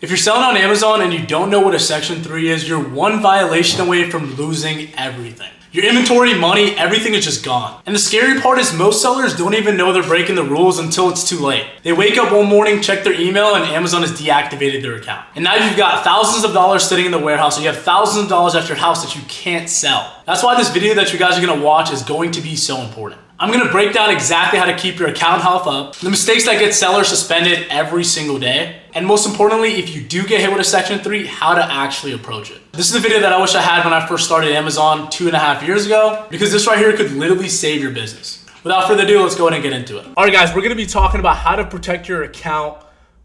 If you're selling on Amazon and you don't know what a Section 3 is, you're one violation away from losing everything. Your inventory, money, everything is just gone. And the scary part is most sellers don't even know they're breaking the rules until it's too late. They wake up one morning, check their email, and Amazon has deactivated their account. And now you've got thousands of dollars sitting in the warehouse, and you have thousands of dollars at your house that you can't sell. That's why this video that you guys are gonna watch is going to be so important. I'm gonna break down exactly how to keep your account health up, the mistakes that get sellers suspended every single day, and most importantly, if you do get hit with a Section 3, how to actually approach it. This is a video that I wish I had when I first started Amazon 2.5 years ago, because this right here could literally save your business. Without further ado, let's go ahead and get into it. All right, guys, we're gonna be talking about how to protect your account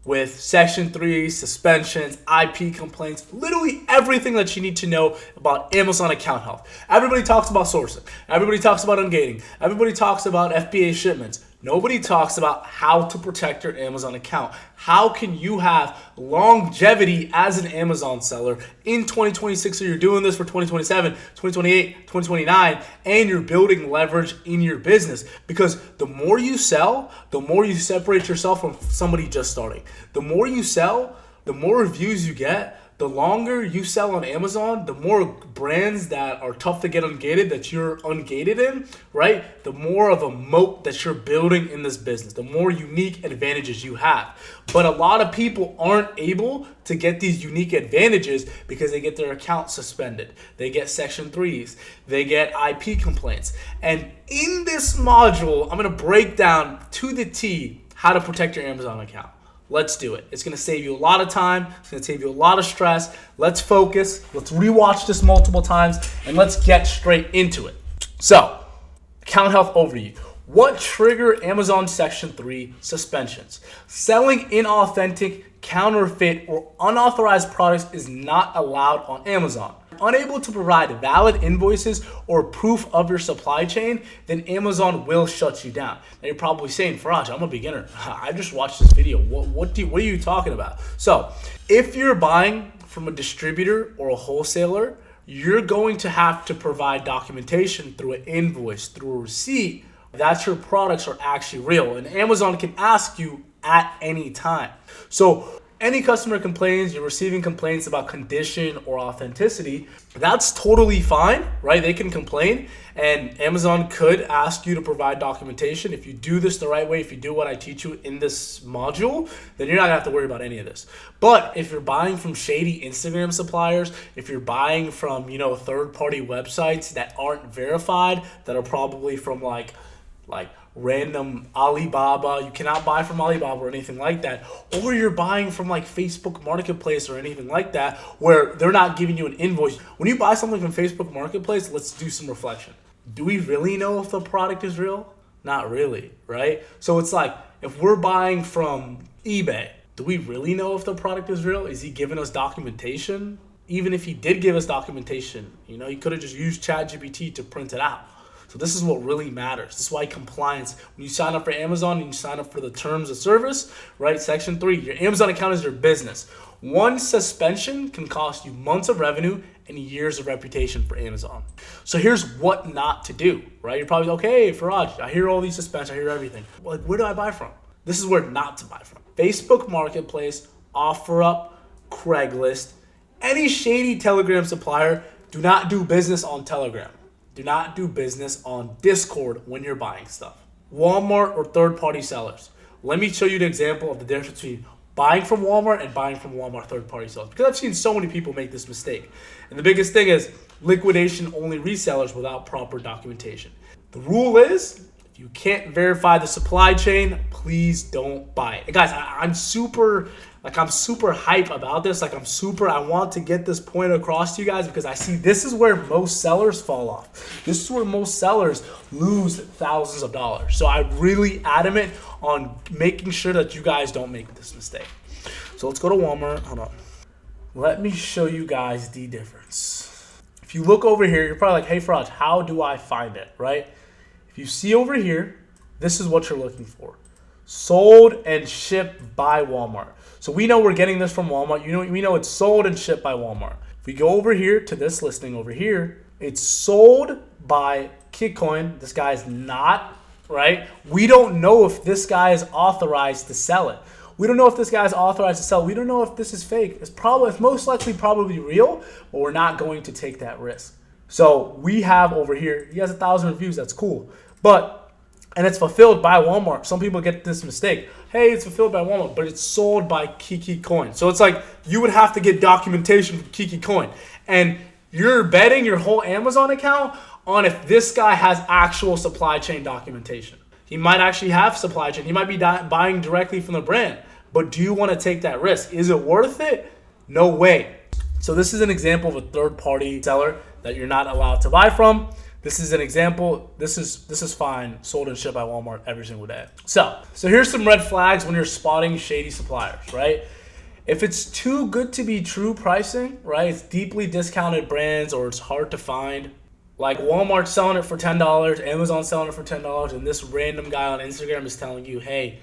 with Section 3, suspensions, IP complaints, literally everything that you need to know about Amazon account health. Everybody talks about sourcing. Everybody talks about ungating. Everybody talks about FBA shipments. Nobody talks about how to protect your Amazon account. How can you have longevity as an Amazon seller in 2026? So you're doing this for 2027, 2028, 2029, and you're building leverage in your business. Because the more you sell, the more you separate yourself from somebody just starting. The more you sell, the more reviews you get. The longer you sell on Amazon, the more brands that are tough to get ungated that you're ungated in, right? The more of a moat that you're building in this business, the more unique advantages you have. But a lot of people aren't able to get these unique advantages because they get their account suspended. They get Section 3s, they get IP complaints. And in this module, I'm gonna break down to the T how to protect your Amazon account. Let's do it. It's going to save you a lot of time. It's going to save you a lot of stress. Let's focus. Let's rewatch this multiple times, and let's get straight into it. So, account health overview. What trigger Amazon Section 3 suspensions? Selling inauthentic, counterfeit, or unauthorized products is not allowed on Amazon. Unable to provide valid invoices or proof of your supply chain, then Amazon will shut you down. Now you're probably saying, Faraj, I'm a beginner. I just watched this video. What are you talking about? So if you're buying from a distributor or a wholesaler, you're going to have to provide documentation through an invoice, through a receipt, that your products are actually real. And Amazon can ask you at any time. So any customer complains, you're receiving complaints about condition or authenticity, that's totally fine, right? They can complain, and Amazon could ask you to provide documentation. If you do this the right way, if you do what I teach you in this module, then you're not gonna have to worry about any of this. But if you're buying from shady Instagram suppliers, if you're buying from, third-party websites that aren't verified, that are probably from like random Alibaba, you cannot buy from Alibaba or anything like that, or you're buying from like Facebook Marketplace or anything like that where they're not giving you an invoice. When you buy something from Facebook Marketplace, let's do some reflection. Do we really know if the product is real? Not really, right? So it's like, if we're buying from eBay, do we really know if the product is real? Is he giving us documentation? Even if he did give us documentation, he could have just used ChatGPT to print it out. So this is what really matters. This is why compliance, when you sign up for Amazon and you sign up for the terms of service, right? Section 3, your Amazon account is your business. One suspension can cost you months of revenue and years of reputation for Amazon. So here's what not to do, right? You're probably like, okay, Faraj, I hear all these suspensions, I hear everything. Well, where do I buy from? This is where not to buy from. Facebook Marketplace, OfferUp, Craigslist, any shady Telegram supplier. Do not do business on Telegram. Do not do business on Discord when you're buying stuff. Walmart or third-party sellers. Let me show you the example of the difference between buying from Walmart and buying from Walmart third-party sellers, because I've seen so many people make this mistake. And the biggest thing is liquidation-only resellers without proper documentation. The rule is, if you can't verify the supply chain, please don't buy it. And guys, I'm super hype about this. I want to get this point across to you guys, because I see this is where most sellers fall off. This is where most sellers lose thousands of dollars. So I'm really adamant on making sure that you guys don't make this mistake. So let's go to Walmart. Hold on. Let me show you guys the difference. If you look over here, you're probably like, hey, Faraj, how do I find it, right? If you see over here, this is what you're looking for. Sold and shipped by Walmart. So we know we're getting this from Walmart. We know it's sold and shipped by Walmart. If we go over here to this listing over here, it's sold by Kitcoin. This guy's not, right? We don't know if this guy is authorized to sell it. We don't know if this guy's authorized to sell. We don't know if this is fake. It's most likely probably real, but we're not going to take that risk. So we have over here, he has 1,000 reviews. That's cool. And it's fulfilled by Walmart. Some people get this mistake. Hey, it's fulfilled by Walmart, but it's sold by Kiki Coin. So it's like you would have to get documentation from Kiki Coin. And you're betting your whole Amazon account on if this guy has actual supply chain documentation. He might actually have supply chain. He might be buying directly from the brand. But do you want to take that risk? Is it worth it? No way. So this is an example of a third-party seller that you're not allowed to buy from. This is an example. This is fine. Sold and shipped by Walmart every single day. So here's some red flags when you're spotting shady suppliers, right? If it's too good to be true pricing, right? It's deeply discounted brands or it's hard to find. Like Walmart selling it for $10, Amazon selling it for $10, and this random guy on Instagram is telling you, hey,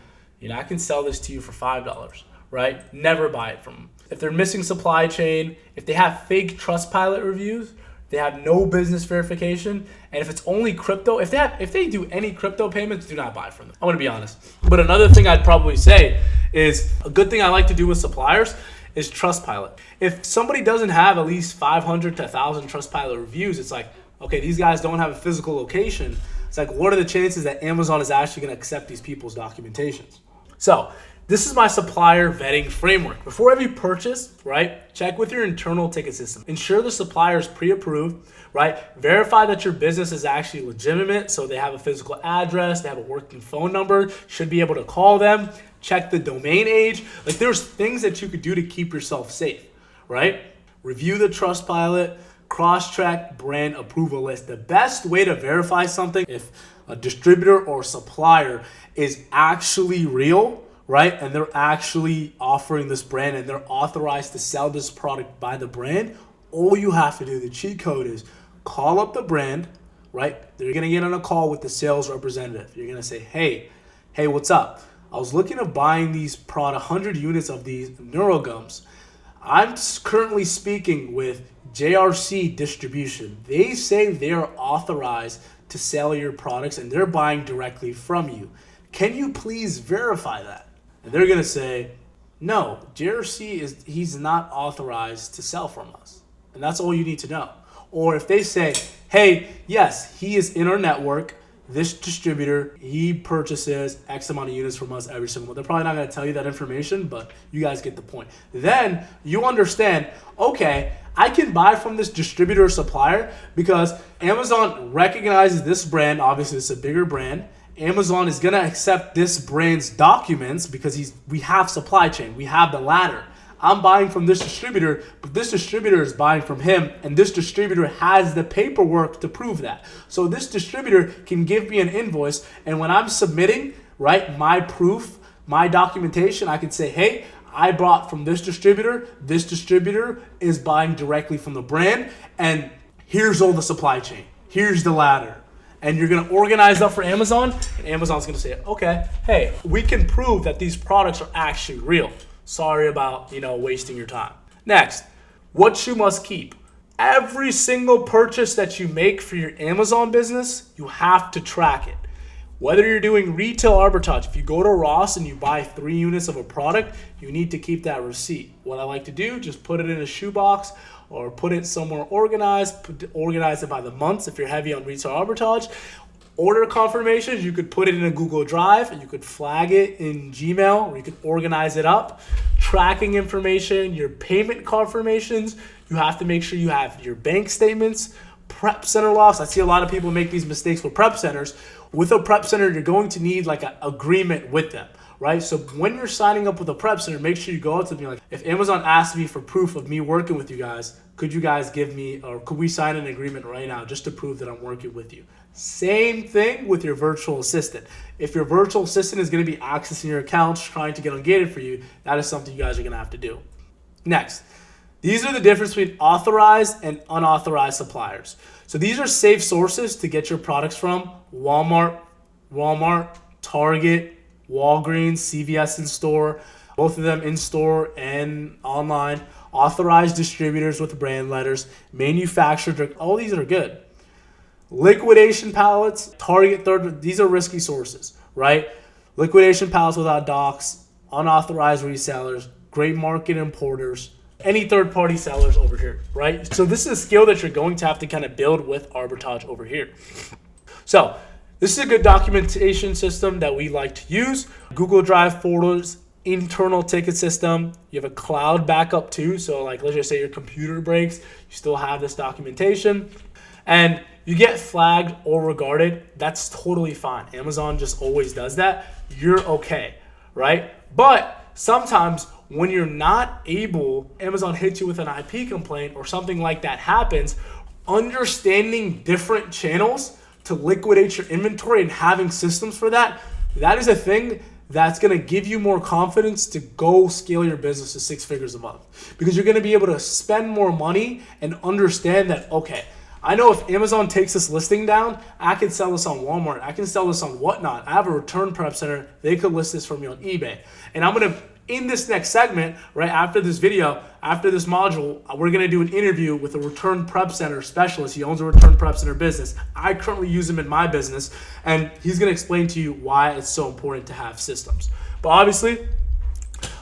I can sell this to you for $5, right? Never buy it from them. If they're missing supply chain, if they have fake Trustpilot reviews, they have no business verification, and if it's only crypto, if they do any crypto payments, do not buy from them. I'm gonna be honest. But another thing I'd probably say is a good thing I like to do with suppliers is Trustpilot. If somebody doesn't have at least 500 to 1,000 Trustpilot reviews, it's like, okay, these guys don't have a physical location. It's like, what are the chances that Amazon is actually gonna accept these people's documentations? So this is my supplier vetting framework. Before every purchase, right, check with your internal ticket system. Ensure the supplier is pre-approved, right? Verify that your business is actually legitimate, so they have a physical address, they have a working phone number, should be able to call them. Check the domain age. Like there's things that you could do to keep yourself safe, right? Review the Trustpilot, cross-check brand approval list. The best way to verify something, if a distributor or supplier is actually real, right? And they're actually offering this brand and they're authorized to sell this product by the brand, all you have to do, the cheat code is call up the brand, right? They're gonna get on a call with the sales representative. You're gonna say, hey, what's up? I was looking at buying these 100 units of these NeuroGums. I'm currently speaking with JRC Distribution. They say they're authorized to sell your products and they're buying directly from you. Can you please verify that? And they're gonna say, no, JRC he's not authorized to sell from us. And that's all you need to know. Or if they say, hey, yes, he is in our network, this distributor, he purchases X amount of units from us every single month. They're probably not gonna tell you that information, but you guys get the point. Then you understand, okay, I can buy from this distributor or supplier because Amazon recognizes this brand. Obviously, it's a bigger brand. Amazon is gonna accept this brand's documents because we have supply chain, we have the ladder. I'm buying from this distributor, but this distributor is buying from him, and this distributor has the paperwork to prove that. So this distributor can give me an invoice, and when I'm submitting, right, my proof, my documentation, I can say, hey, I bought from this distributor is buying directly from the brand, and here's all the supply chain, here's the ladder. And you're gonna organize that for Amazon, and Amazon's gonna say, okay, hey, we can prove that these products are actually real. Sorry about, wasting your time. Next, what you must keep. Every single purchase that you make for your Amazon business, you have to track it. Whether you're doing retail arbitrage, if you go to Ross and you buy 3 units of a product, you need to keep that receipt. What I like to do, just put it in a shoebox or put it somewhere organized, organize it by the months if you're heavy on retail arbitrage. Order confirmations, you could put it in a Google Drive, and you could flag it in Gmail, or you could organize it up. Tracking information, your payment confirmations, you have to make sure you have your bank statements, prep center logs. I see a lot of people make these mistakes with prep centers. With a prep center, you're going to need like an agreement with them, right? So when you're signing up with a prep center, make sure you go out to me like, if Amazon asks me for proof of me working with you guys, could you guys give me, or could we sign an agreement right now just to prove that I'm working with you? Same thing with your virtual assistant. If your virtual assistant is going to be accessing your accounts, trying to get ungated for you, that is something you guys are going to have to do. Next, these are the difference between authorized and unauthorized suppliers. So these are safe sources to get your products from: Walmart, Target, Walgreens, CVS in store, both of them in store and online. Authorized distributors with brand letters, manufacturers, all these are good. Liquidation pallets, Target, third, these are risky sources, right? Liquidation pallets without docs, unauthorized resellers, gray market importers, any third-party sellers over here, right? So this is a skill that you're going to have to kind of build with arbitrage over here. So this is a good documentation system that we like to use. Google Drive folders, internal ticket system. You have a cloud backup too. So like, let's just say your computer breaks, you still have this documentation. And you get flagged or regarded, that's totally fine. Amazon just always does that. You're okay, right? But sometimes when you're not able, Amazon hits you with an IP complaint or something like that happens, understanding different channels to liquidate your inventory and having systems for that, that is a thing that's going to give you more confidence to go scale your business to 6 figures a month. Because you're going to be able to spend more money and understand that, okay, I know if Amazon takes this listing down, I can sell this on Walmart. I can sell this on Whatnot. I have a return prep center. They could list this for me on eBay. And I'm going to, in this next segment, right after this video, after this module, we're going to do an interview with a return prep center specialist. He owns a return prep center business. I currently use him in my business, and he's going to explain to you why it's so important to have systems. But obviously,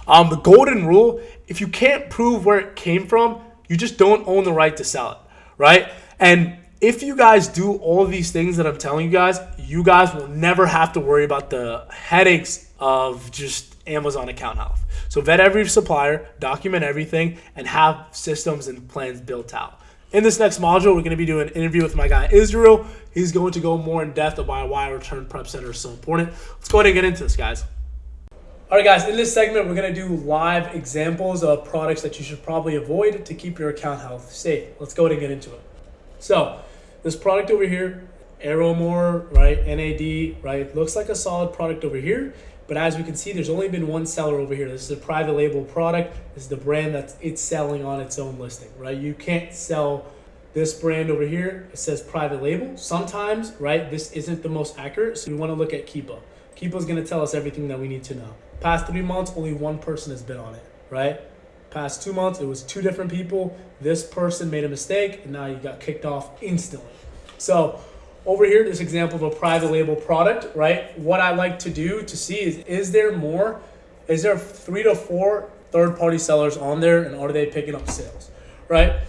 the golden rule, if you can't prove where it came from, you just don't own the right to sell it, right? And if you guys do all of these things that I'm telling you guys will never have to worry about the headaches of just Amazon account health. So vet every supplier, document everything, and have systems and plans built out. In this next module, we're going to be doing an interview with my guy Israel. He's going to go more in depth about why return prep center is so important. Let's go ahead and get into this, guys. All right, guys, in this segment, we're going to do live examples of products that you should probably avoid to keep your account health safe. Let's go ahead and get into it. So this product over here, Aeromore, right, NAD, right, it looks like a solid product over here. But as we can see, there's only been one seller over here. This is a private label product. This is the brand that it's selling on its own listing, right? You can't sell this brand over here. It says private label. Sometimes, right, this isn't the most accurate. So we want to look at Keepa. Keepa is going to tell us everything that we need to know. Past 3 months, only one person has been on it, right? Past 2 months, it was 2 different people. This person made a mistake, and now you got kicked off instantly. So over here, this example of a private label product, right? What I like to do to see is there 3 to 4 third-party sellers on there, and are they picking up sales, right?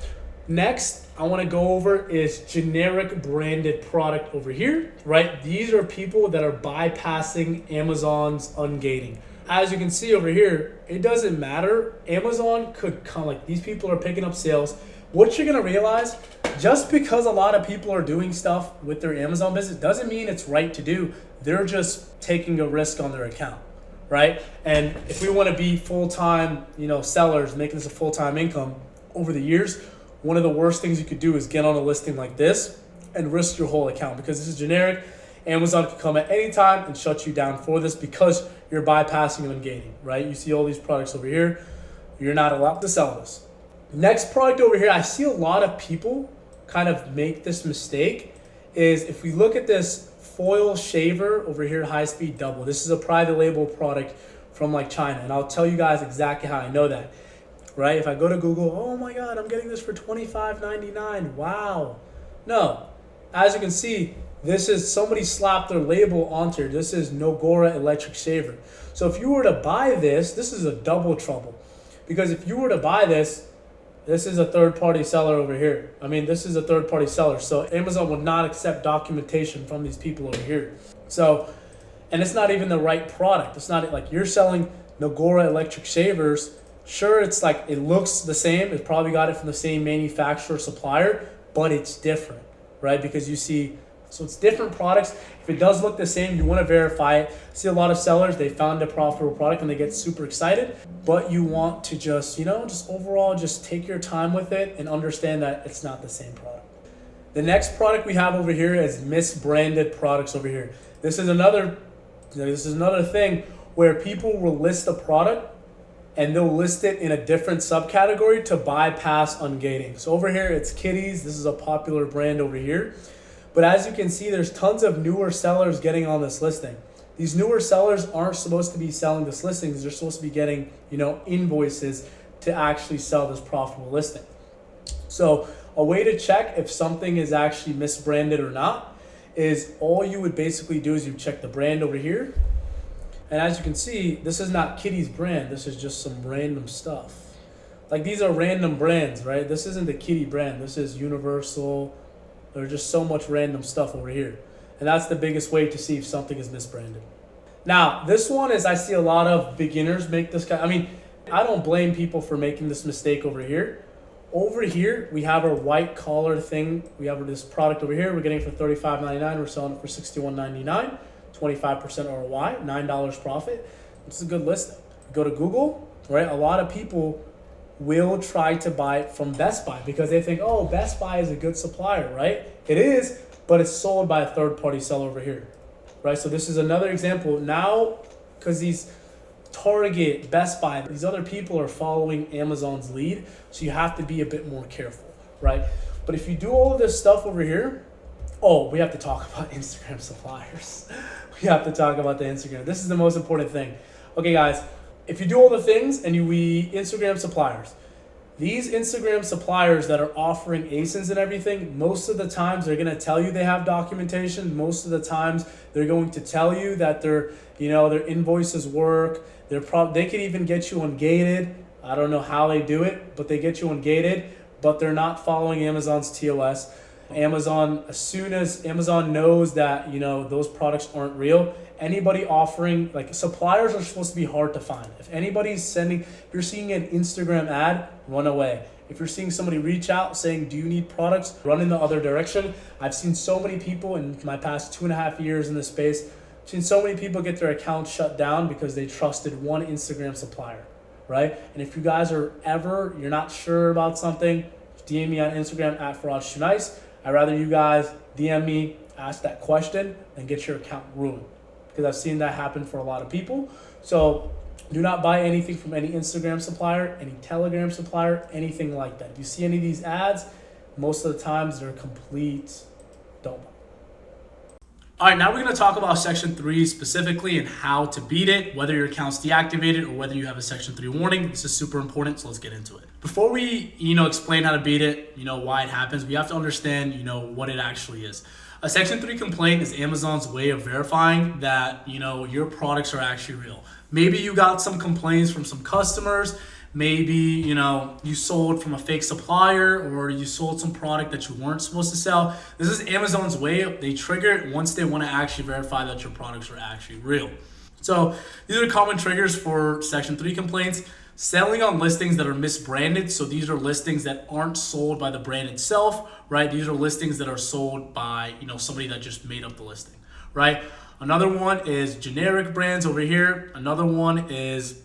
Next, I want to go over is generic branded product over here, right? These are people that are bypassing Amazon's ungating. As you can see over here, it doesn't matter. Amazon could come, like these people are picking up sales. What you're going to realize, just because a lot of people are doing stuff with their Amazon business doesn't mean it's right to do. They're just taking a risk on their account, right? And if we want to be full-time, sellers, making this a full-time income over the years, one of the worst things you could do is get on a listing like this and risk your whole account, because this is generic. Amazon can come at any time and shut you down for this because you're bypassing and ungating, right? You see all these products over here. You're not allowed to sell this. Next product over here, I see a lot of people kind of make this mistake, is if we look at this foil shaver over here, high speed double. This is a private label product from like China, and I'll tell you guys exactly how I know that, right? If I go to Google, oh my God, I'm getting this for $25.99. Wow. No, as you can see, this is somebody slapped their label onto it. This is Nogora electric shaver. So if you were to buy this, this is a double trouble, because if you were to buy this, this is a third-party seller over here. This is a third-party seller. So Amazon will not accept documentation from these people over here. So, and it's not even the right product. It's not like you're selling Nogora electric shavers. Sure, it's like it looks the same. It probably got it from the same manufacturer, supplier, but it's different, right? Because you see, so it's different products. If it does look the same, you want to verify it. See a lot of sellers, they found a profitable product and they get super excited, but you want to just overall just take your time with it and understand that it's not the same product. The next product we have over here is misbranded products over here. This is another thing where people will list a product and they'll list it in a different subcategory to bypass ungating. So over here, it's Kitties. This is a popular brand over here. But as you can see, there's tons of newer sellers getting on this listing. These newer sellers aren't supposed to be selling this listing. They're supposed to be getting, invoices to actually sell this profitable listing. So a way to check if something is actually misbranded or not is all you would basically do is you check the brand over here. And as you can see, this is not Kitty's brand. This is just some random stuff. Like these are random brands, right? This isn't the Kitty brand. This is Universal. There's just so much random stuff over here. And that's the biggest way to see if something is misbranded. Now, this one is, I see a lot of beginners make this I mean, I don't blame people for making this mistake over here. Over here, we have our white collar thing. We have this product over here. We're getting it for $35.99. We're selling it for $61.99. 25% ROI, $9 profit. This is a good listing. Go to Google, right? A lot of people will try to buy it from Best Buy because they think, oh, Best Buy is a good supplier, right? It is, but it's sold by a third-party seller over here, right? So this is another example. Now, because these Target, Best Buy, these other people are following Amazon's lead, so you have to be a bit more careful, right? But if you do all of this stuff over here, oh, we have to talk about Instagram suppliers. We have to talk about the Instagram. This is the most important thing. Okay, guys, if you do all the things and we Instagram suppliers, these Instagram suppliers that are offering ASINs and everything, most of the times they're going to tell you they have documentation. Most of the times they're going to tell you that their invoices work. They could even get you ungated. I don't know how they do it, but they get you ungated, but they're not following Amazon's TOS. Amazon, as soon as Amazon knows that, those products aren't real, anybody offering, like suppliers are supposed to be hard to find. If you're seeing an Instagram ad, run away. If you're seeing somebody reach out saying, do you need products? Run in the other direction. I've seen so many people in my past 2.5 years in this space, I've seen so many people get their accounts shut down because they trusted one Instagram supplier, right? And if you guys you're not sure about something, DM me on Instagram at FaradsTooNice. I'd rather you guys DM me, ask that question, and get your account ruined. Because I've seen that happen for a lot of people. So do not buy anything from any Instagram supplier, any Telegram supplier, anything like that. If you see any of these ads, most of the times they're complete. Don't buy. All right, now we're going to talk about Section 3 specifically and how to beat it, whether your account's deactivated or whether you have a Section 3 warning. This is super important, so let's get into it. Before we, explain how to beat it, why it happens, we have to understand, what it actually is. A Section 3 complaint is Amazon's way of verifying that, your products are actually real. Maybe you got some complaints from some customers. Maybe, you sold from a fake supplier or you sold some product that you weren't supposed to sell. This is Amazon's way. They trigger it once they want to actually verify that your products are actually real. So these are common triggers for Section 3 complaints. Selling on listings that are misbranded. So these are listings that aren't sold by the brand itself, right? These are listings that are sold by, somebody that just made up the listing, right? Another one is generic brands over here. Another one is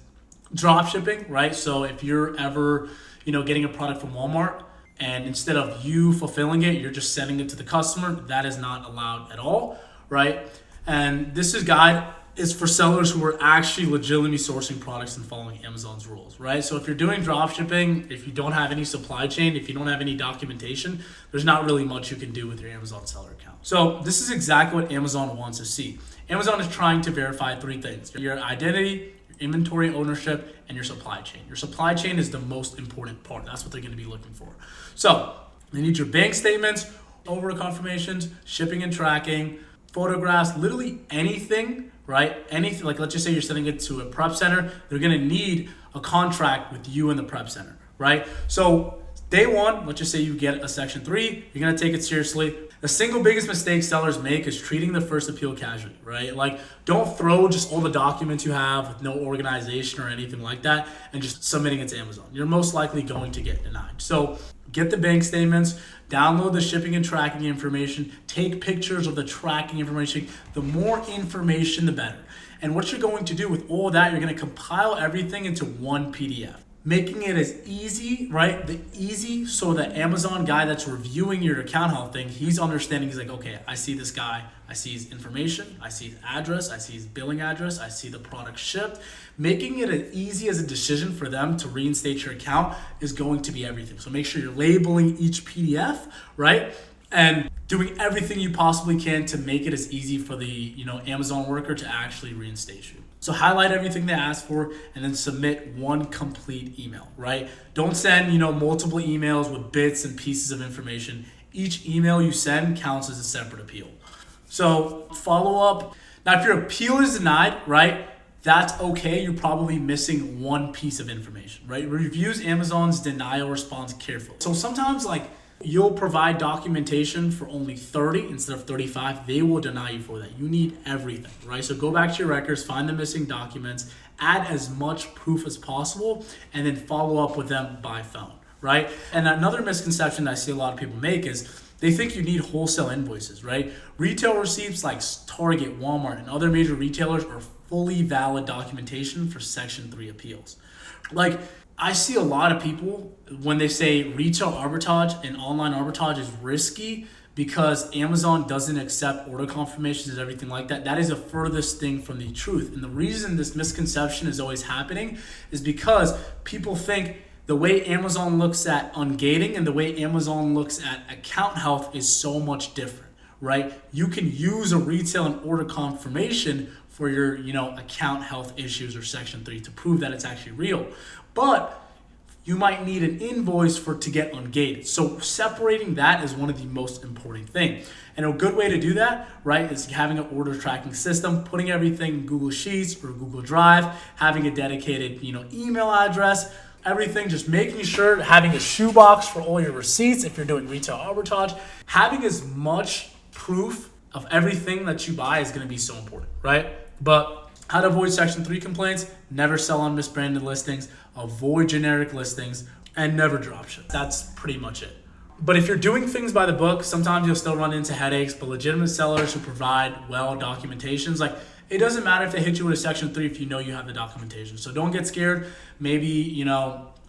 drop shipping, right? So if you're ever, getting a product from Walmart and instead of you fulfilling it, you're just sending it to the customer, that is not allowed at all, right? And this guide is for sellers who are actually legitimately sourcing products and following Amazon's rules, right? So if you're doing drop shipping, if you don't have any supply chain, if you don't have any documentation, there's not really much you can do with your Amazon seller account. So this is exactly what Amazon wants to see. Amazon is trying to verify 3 things: your identity, inventory ownership, and your supply chain. Your supply chain is the most important part. That's what they're going to be looking for. So they need your bank statements, order confirmations, shipping and tracking, photographs, literally anything, right? Anything, like let's just say you're sending it to a prep center, they're going to need a contract with you and the prep center, right? So day one, let's just say you get a Section 3, you're going to take it seriously. The single biggest mistake sellers make is treating the first appeal casually, right? Like, don't throw just all the documents you have with no organization or anything like that and just submitting it to Amazon. You're most likely going to get denied. So get the bank statements, download the shipping and tracking information, take pictures of the tracking information. The more information, the better. And what you're going to do with all that, you're going to compile everything into one PDF. Making it as easy, right? So the Amazon guy that's reviewing your account health thing, he's understanding, he's like, okay, I see this guy, I see his information, I see his address, I see his billing address, I see the product shipped. Making it as easy as a decision for them to reinstate your account is going to be everything. So make sure you're labeling each PDF, right? And doing everything you possibly can to make it as easy for the Amazon worker to actually reinstate you. So highlight everything they ask for and then submit one complete email, right? Don't send, multiple emails with bits and pieces of information. Each email you send counts as a separate appeal. So follow up. Now, if your appeal is denied, right? that's okay. You're probably missing one piece of information, right? Reviews Amazon's denial response carefully. So sometimes like you'll provide documentation for only 30 instead of 35. They will deny you for that. You need everything, right? So go back to your records, find the missing documents, add as much proof as possible, and then follow up with them by phone, right? And another misconception that I see a lot of people make is they think you need wholesale invoices, right? Retail receipts like Target, Walmart, and other major retailers are fully valid documentation for Section 3 appeals. Like, I see a lot of people when they say retail arbitrage and online arbitrage is risky because Amazon doesn't accept order confirmations and everything like that. That is the furthest thing from the truth. And the reason this misconception is always happening is because people think the way Amazon looks at ungating and the way Amazon looks at account health is so much different, right? You can use a retail and order confirmation for your, account health issues or Section 3 to prove that it's actually real. But you might need an invoice to get ungated. So separating that is one of the most important things. And a good way to do that, right, is having an order tracking system, putting everything in Google Sheets or Google Drive, having a dedicated, email address, everything, just making sure having a shoebox for all your receipts if you're doing retail arbitrage. Having as much proof of everything that you buy is going to be so important, right? But how to avoid Section 3 complaints: never sell on misbranded listings, avoid generic listings, and never drop ship. That's pretty much it. But if you're doing things by the book, sometimes you'll still run into headaches, but legitimate sellers who provide well documentations, like it doesn't matter if they hit you with a Section 3 if you know you have the documentation. So don't get scared. Maybe,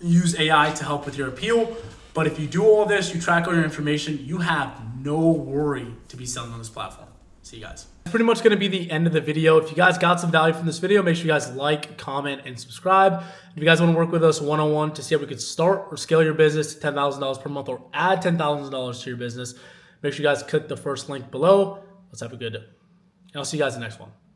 use AI to help with your appeal. But if you do all this, you track all your information, you have no worry to be selling on this platform. See you guys. That's pretty much going to be the end of the video. If you guys got some value from this video, make sure you guys like, comment, and subscribe. If you guys want to work with us one-on-one to see how we could start or scale your business to $10,000 per month or add $10,000 to your business, make sure you guys click the first link below. Let's have a good day. And I'll see you guys in the next one.